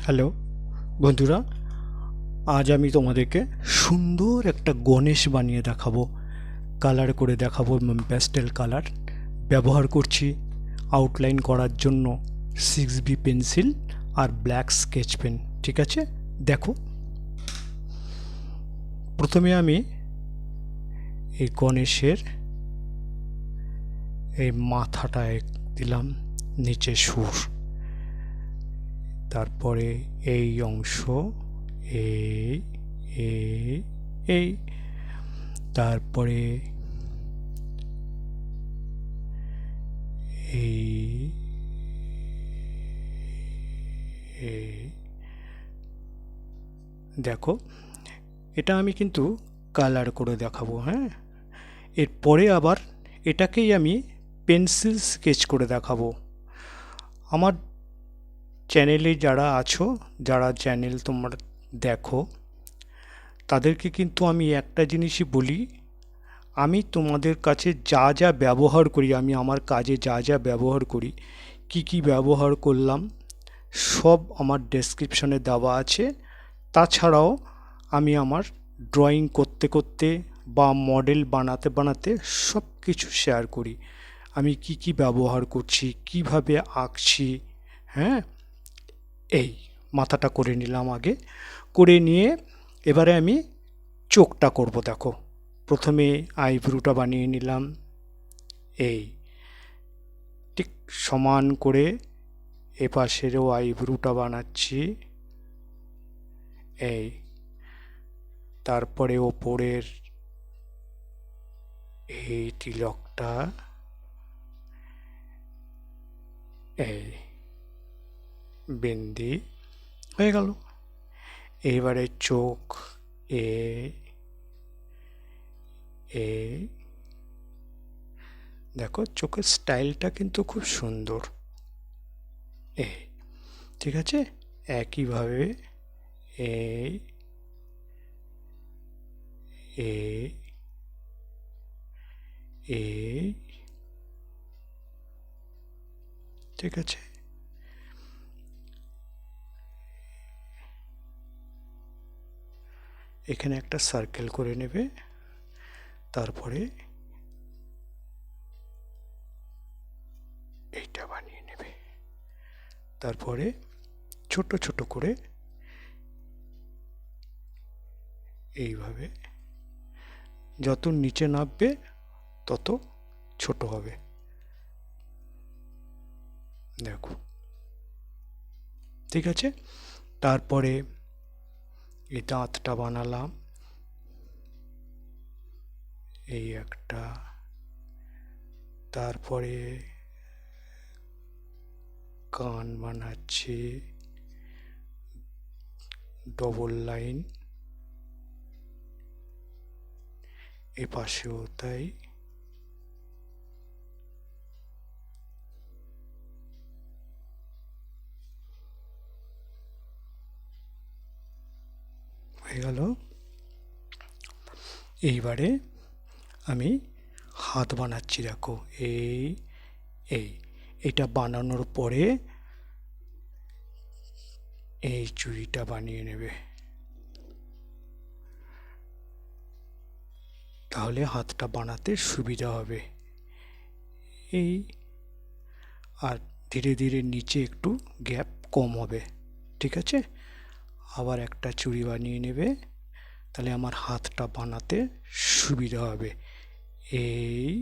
Hello বন্ধুরা, আজ আমি তোমাদেরকে সুন্দর একটা গণেশ বানিয়ে দেখাবো। কালার করে দেখাবো, প্যাস্টেল কালার ব্যবহার করছি আউটলাইন করার জন্য 6B পেন্সিল আর ব্ল্যাক স্কেচ পেন। ঠিক আছে, দেখো। প্রথমে আমি এই গণেশের এই মাথাটায় দিলাম নিচে সুর, তারপরে এই অংশ এই এই এই তারপরে এই এই দেখো, এটা আমি কিন্তু কালার করে দেখাবো। হ্যাঁ, এরপরে আবার এটাকেই আমি পেন্সিল স্কেচ করে দেখাবো। আমার চ্যানেলে যারা আছো, যারা চ্যানেল তোমরা দেখো, তাদেরকে কিন্তু আমি একটা জিনিসই বলি, আমি তোমাদের কাছে যা যা ব্যবহার করি, আমি আমার কাজে যা যা ব্যবহার করি, কি কি ব্যবহার করলাম, সব আমার ডেসক্রিপশনে দেওয়া আছে। তাছাড়াও আমি আমার ড্রয়িং করতে করতে বা মডেল বানাতে বানাতে সব কিছু শেয়ার করি। আমি কি কি ব্যবহার করছি, কিভাবে আঁকছি। হ্যাঁ, এই মাথাটা করে নিলাম আগে, করে নিয়ে এবারে আমি চোখটা করব। দেখো, প্রথমে আইব্রুটা বানিয়ে নিলাম, এই ঠিক সমান করে এপাশেরও আইব্রুটা বানাচ্ছি, এই তারপরে ওপরের এই তিলকটা, এই বিন্দি হয়ে গেল। এইবারে চোখ এই দেখো, চোখের স্টাইলটা কিন্তু খুব সুন্দর। এই ঠিক আছে, একইভাবে এই এই এই ঠিক আছে, এখানে একটা সার্কেল করে নেবে, তারপরে এইটা বানিয়ে নেবে, তারপরে ছোট ছোট করে এইভাবে যত নিচে নামবে তত ছোট হবে। দেখো, ঠিক আছে। তারপরে এই দাঁতটা বানালাম, এই একটা, তারপরে কান বানাচ্ছি ডবল লাইন, এ পাশেও তাই। হয়ে গেল। এইবারে আমি হাত বানাচ্ছি। দেখো, এই এই এটা বানানোর পরে এই চুড়িটা বানিয়ে নেবে, তাহলে হাতটা বানাতে সুবিধা হবে। এই আর ধীরে ধীরে নিচে একটু গ্যাপ কম হবে। ঠিক আছে, আবার একটা চুড়ি বানিয়ে নেবে, তাহলে আমার হাতটা বানাতে সুবিধা হবে। এই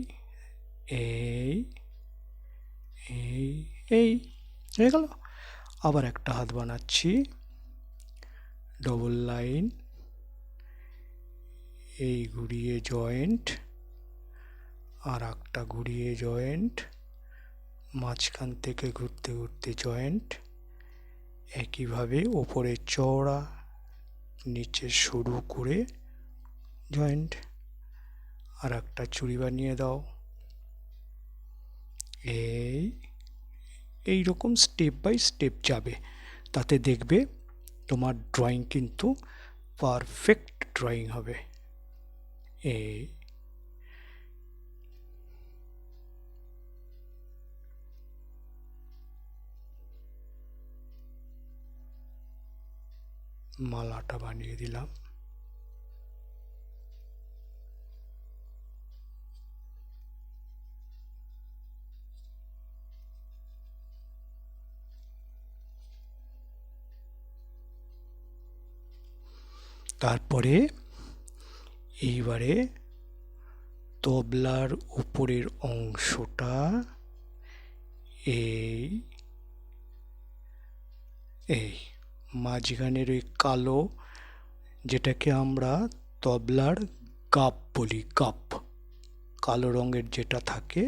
এই এই এই হয়ে গেল। আবার একটা হাত বানাচ্ছি ডবল লাইন, এই ঘুরিয়ে জয়েন্ট, আর একটা ঘুরিয়ে জয়েন্ট, মাঝখান থেকে ঘুরতে ঘুরতে জয়েন্ট, একইভাবে ওপরে চওড়া নিচে সরু করে জয়েন্ট। আর একটা চুড়ি বানিয়ে দাও। এই রকম স্টেপ বাই স্টেপ যাবে, তাতে দেখবে তোমার ড্রয়িং কিন্তু পারফেক্ট ড্রয়িং হবে। এই মালাটা বানিয়ে দিলাম। তারপরে এইবারে তবলার উপরের অংশটা এই এই মাঝখানের ওই কালো, যেটাকে আমরা তবলার গাপ বলি, গাপ, কালো রঙের যেটা থাকে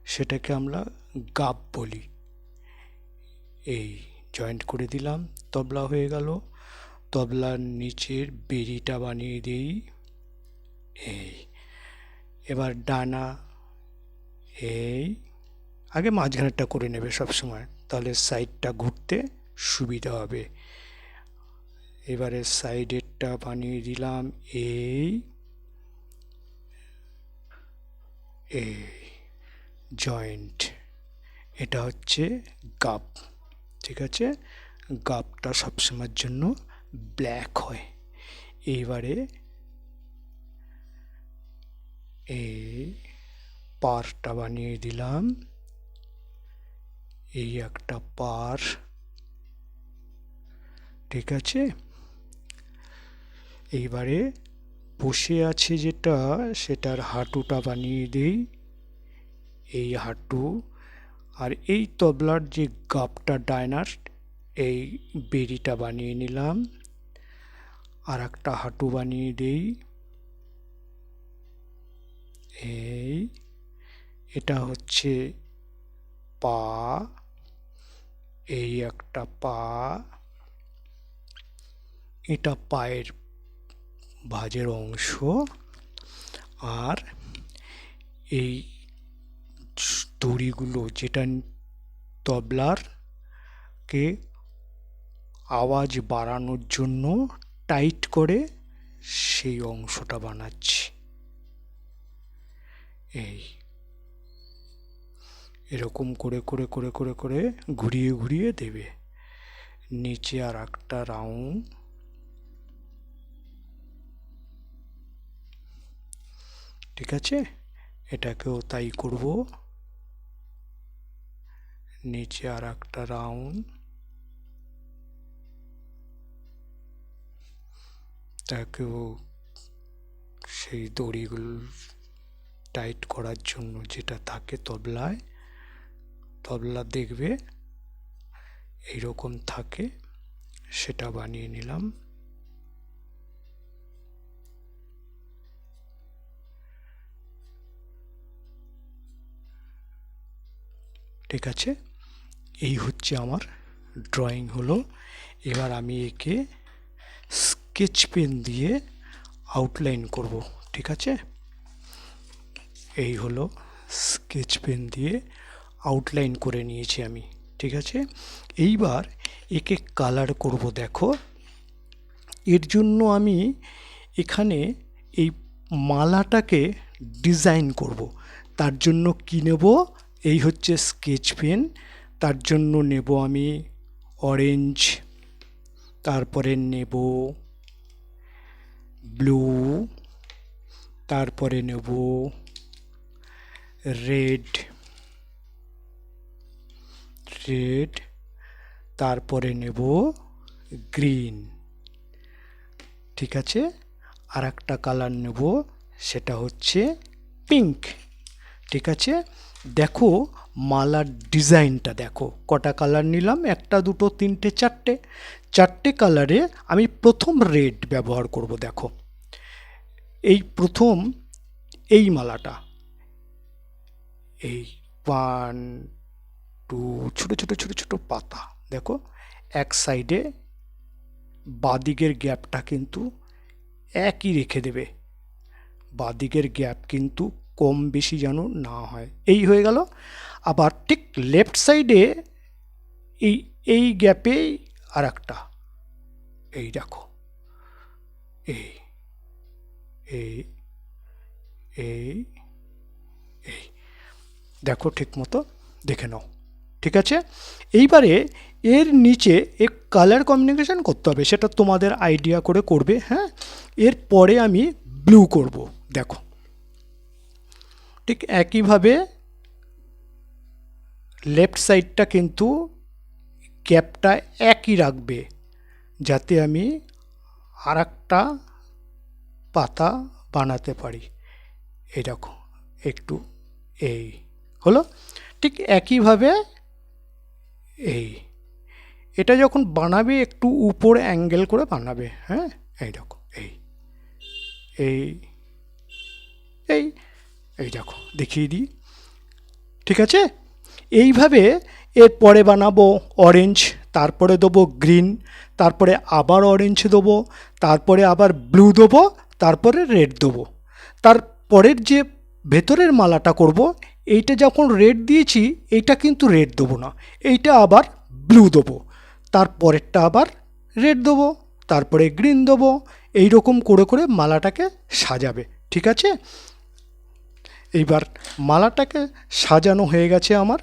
সেটাকে আমরা গাপ বলি। এই জয়েন্ট করে দিলাম, তবলা হয়ে গেল। তবলার নিচের বেড়িটা বানিয়ে দিই। এই এবার ডানা, এই আগে মাঝখানেরটা করে নেবে সব সময়, তাহলে সাইডটা ঘুরতে সুবিধা হবে। এবারে সাইডেরটা বানিয়ে দিলাম এই এই জয়েন্ট, এটা হচ্ছে গাপ। ঠিক আছে, গাপটা সবসময়ের জন্য ব্ল্যাক হয়। এইবারে এই পারটা বানিয়ে দিলাম, এই একটা পার। ঠিক আছে, এইবারে বসে আছে যেটা, সেটার হাঁটুটা বানিয়ে দেই, এই হাঁটু। আর এই তবলার যে গাপটা, ডায়নার, এই বেড়িটা বানিয়ে নিলাম। আর একটা হাঁটু বানিয়ে দেই, এই এটা হচ্ছে পা, এই একটা পা, এটা পায়ের ভাঁজের অংশ। আর এই দড়িগুলো যেটা তবলার কে আওয়াজ বাড়ানোর জন্য টাইট করে, সেই অংশটা বানাচ্ছি। এই এরকম করে করে করে করে করে ঘুরিয়ে ঘুরিয়ে দেবে। নিচে আর একটা রাউন্ড, ঠিক আছে, এটাকেও তাই করব। নিচে আর একটা রাউন্ড, তাকেও সেই দড়িগুলো টাইট করার জন্য যেটা থাকে তবলায়, তবলা দেখবে এইরকম থাকে, সেটা বানিয়ে নিলাম। ঠিক আছে, এই হচ্ছে আমার ড্রয়িং হলো। এবার আমি একে স্কেচ পেন দিয়ে আউটলাইন করব। ঠিক আছে, এই হলো স্কেচ পেন দিয়ে আউটলাইন করে নিয়েছি আমি। ঠিক আছে, এইবার একে কালার করব। দেখো, এর জন্য আমি এখানে এই মালাটাকে ডিজাইন করব। তার জন্য কি নেব, এই হচ্ছে স্কেচ পেন। তার জন্য নেব আমি অরেঞ্জ, তারপরে নেব ব্লু, তারপরে নেব রেড, তারপরে নেব গ্রিন। ঠিক আছে, আর একটা কালার নেব, সেটা হচ্ছে পিঙ্ক। ঠিক আছে, দেখো মালার ডিজাইনটা দেখো, কটা কালার নিলাম, একটা দুটো তিনটে চারটে, চারটে কালারে আমি প্রথম রেড ব্যবহার করব। দেখো, এই প্রথম এই মালাটা, এই 1 2 ছোট ছোট ছোট ছোট পাতা, দেখো এক সাইডে বাঁদিকের গ্যাপটা কিন্তু একই রেখে দেবে, বাঁদিকের গ্যাপ কিন্তু কম বেশি যেন না হয়। এই হয়ে গেল। আবার ঠিক লেফট সাইডে এই এই গ্যাপে আর একটা, এই দেখো, এই এই এই এই দেখো, ঠিক মতো দেখে নাও। ঠিক আছে। এইবারে এর নিচে এক কালার কম্বিনেশন করতে হবে, সেটা তোমাদের আইডিয়া করে করবে। হ্যাঁ, এরপরে আমি ব্লু করব। দেখো ঠিক একইভাবে লেফট সাইডটা কিন্তু ক্যাপটা একই রাখবে, যাতে আমি আর একটা পাতা বানাতে পারি। এই দেখো একটু এই হলো। ঠিক একইভাবে এই এটা যখন বানাবে একটু উপর অ্যাঙ্গেল করে বানাবে। হ্যাঁ, এই দেখো এই এই এই এই দেখো দেখিয়ে দিই। ঠিক আছে, এইভাবে এরপরে বানাবো অরেঞ্জ, তারপরে দেবো গ্রিন, তারপরে আবার অরেঞ্জ দেবো, তারপরে আবার ব্লু দেবো, তারপরে রেড দেবো। তারপরের যে ভেতরের মালাটা করব, এইটা যখন রেড দিয়েছি এইটা কিন্তু রেড দেবো না, এইটা আবার ব্লু দেবো, তারপরেরটা আবার রেড দেবো, তারপরে গ্রিন দেবো। এইরকম করে করে মালাটাকে সাজাবে। ঠিক আছে, এইবার মালাটাকে সাজানো হয়ে গেছে আমার।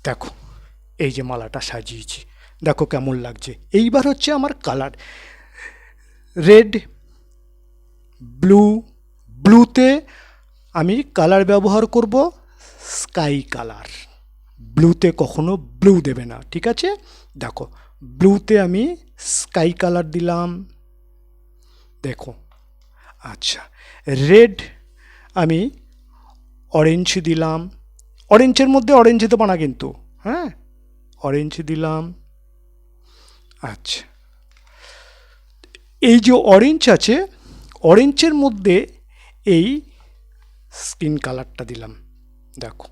দেখো এই যে মালাটা সাজিয়েছি, দেখো কেমন লাগছে। এইবার হচ্ছে আমার কালার, রেড, ব্লু। ব্লুতে আমি কালার ব্যবহার করব স্কাই কালার। ব্লুতে কখনো ব্লু দেবে না। ঠিক আছে, দেখো ব্লুতে আমি স্কাই কালার দিলাম। দেখো আচ্ছা, রেড আমি অরেঞ্জ দিলাম। অরেঞ্জের মধ্যে অরেঞ্জ দেবো না কিন্তু, হ্যাঁ, অরেঞ্জ দিলাম। আচ্ছা, এই যে অরেঞ্জ আছে, অরেঞ্জের মধ্যে এই স্কিন কালারটা দিলাম। দেখো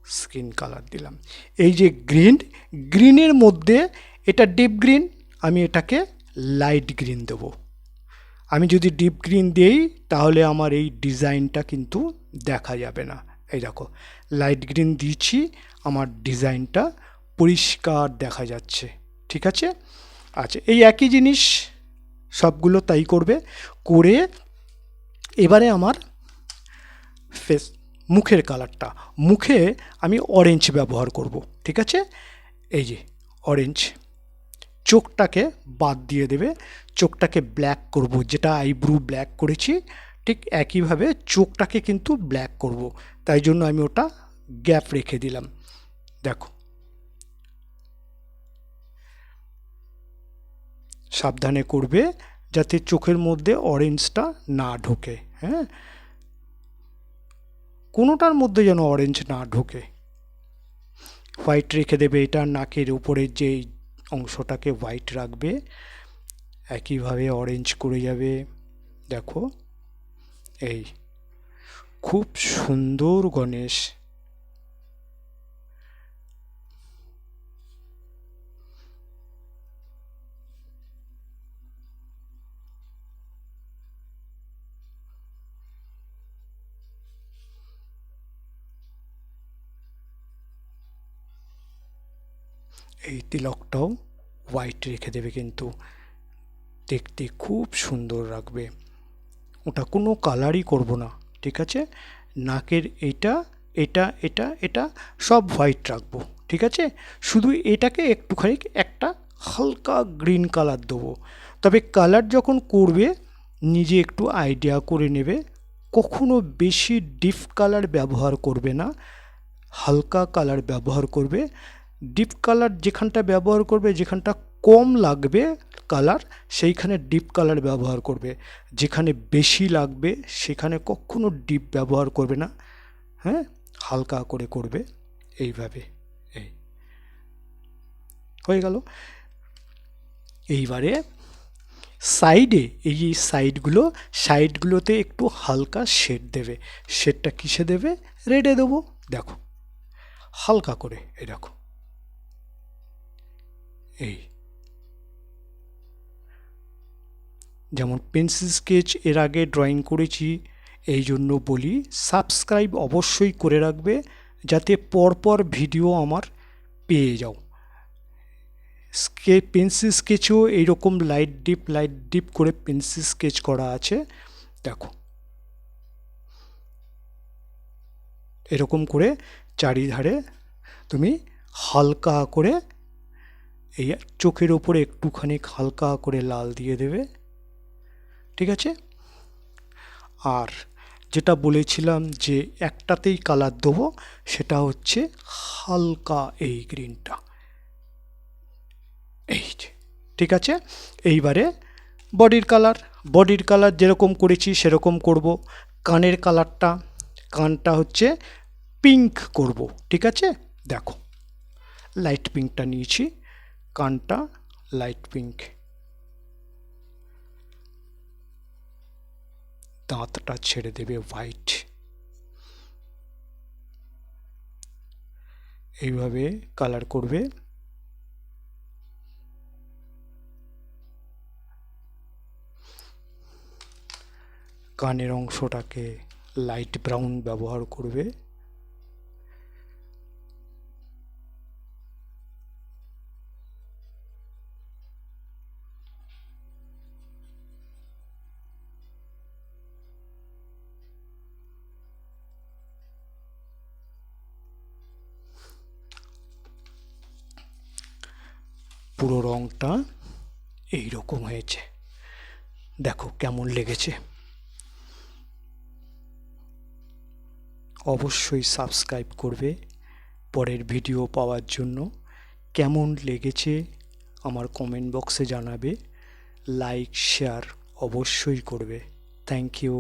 স্কিন কালার দিলাম। এই যে গ্রিন, গ্রিনের মধ্যে এটা ডিপ গ্রিন, আমি এটাকে লাইট গ্রিন দেব। আমি যদি ডিপ গ্রিন দিই তাহলে আমার এই ডিজাইনটা কিন্তু দেখা যাবে না। এই দেখো লাইট গ্রিন দিয়েছি, আমার ডিজাইনটা পরিষ্কার দেখা যাচ্ছে। ঠিক আছে, আচ্ছা এই একই জিনিস সবগুলো তাই করবে। করে এবারে আমার ফেস, মুখের কালারটা, মুখে আমি অরেঞ্জ ব্যবহার করব। ঠিক আছে, এই যে অরেঞ্জ, চোখটাকে বাদ দিয়ে দেবে, চোখটাকে ব্ল্যাক করব, যেটা আইব্রু ব্ল্যাক করেছি ঠিক একইভাবে চোখটাকে কিন্তু ব্ল্যাক করব। তাই জন্য আমি ওটা গ্যাপ রেখে দিলাম। দেখো সাবধানে করবে যাতে চোখের মধ্যে অরেঞ্জটা না ঢোকে। হ্যাঁ, কোনোটার মধ্যে যেন অরেঞ্জ না ঢোকে। হোয়াইট রেখে দেবে, এটা নাকের উপরের যে অংশটাকে হোয়াইট রাখবে, একইভাবে অরেঞ্জ করে যাবে। দেখো এই খুব সুন্দর গণেশ। এই তিলকটাও হোয়াইট রেখে দেবে, কিন্তু দেখতে খুব সুন্দর রাখবে। ওটা কোনো কালারই করব না। ঠিক আছে, নাকের এইটা এটা এটা এটা সব হোয়াইট রাখবো। ঠিক আছে, শুধু এটাকে একটুখানি একটা হালকা গ্রিন কালার দেবো। তবে কালার যখন করবে নিজে একটু আইডিয়া করে নেবে, কখনো বেশি ডিপ কালার ব্যবহার করবে না, হালকা কালার ব্যবহার করবে। ডিপ কালার যেখানটা ব্যবহার করবে, যেখানটা কম লাগবে কালার, সেইখানে ডিপ কালার ব্যবহার করবে। যেখানে বেশি লাগবে সেখানে কখনো ডিপ ব্যবহার করবে না। হ্যাঁ, হালকা করে করবে এইভাবে। এই হয়ে গেল। এইবারে সাইডে, এই যে সাইডগুলোতে একটু হালকা শেড দেবে। শেডটা কিসে দেবে? রেডে দেবো। দেখো হালকা করে, এই দেখো এই যেমন পেন্সিল স্কেচ এর আগে ড্রয়িং করেছি, এই জন্য বলি সাবস্ক্রাইব অবশ্যই করে রাখবে, যাতে পরপর ভিডিও আমার পেয়ে যাও। পেন্সিল স্কেচও এইরকম লাইট ডিপ করে পেন্সিল স্কেচ করা আছে। দেখো এরকম করে চারিধারে তুমি হালকা করে এই চোখের ওপরে একটুখানি হালকা করে লাল দিয়ে দেবে, ঠিক আছে? আর যেটা বলেছিলাম যে একটাতেই কালার দেবো, সেটা হচ্ছে হালকা এই গ্রিনটা, এই যে, ঠিক আছে? এইবারে বডির কালার যেরকম করেছি সেরকম করব। কানের কালারটা, কানটা হচ্ছে পিঙ্ক করব, ঠিক আছে? দেখো, লাইট পিঙ্কটা নিয়েছি, কানটা লাইট পিঙ্ক, দাঁতটা ছেড়ে দেবে হোয়াইট। এইভাবে কালার করবে। কানের অংশটাকে লাইট ব্রাউন ব্যবহার করবে। পুরো রংটা এইরকম হয়েছে, দেখো কেমন লেগেছে। অবশ্যই সাবস্ক্রাইব করবে পরের ভিডিও পাওয়ার জন্য। কেমন লেগেছে আমার কমেন্ট বক্সে জানাবে, লাইক শেয়ার অবশ্যই করবে। Thank you.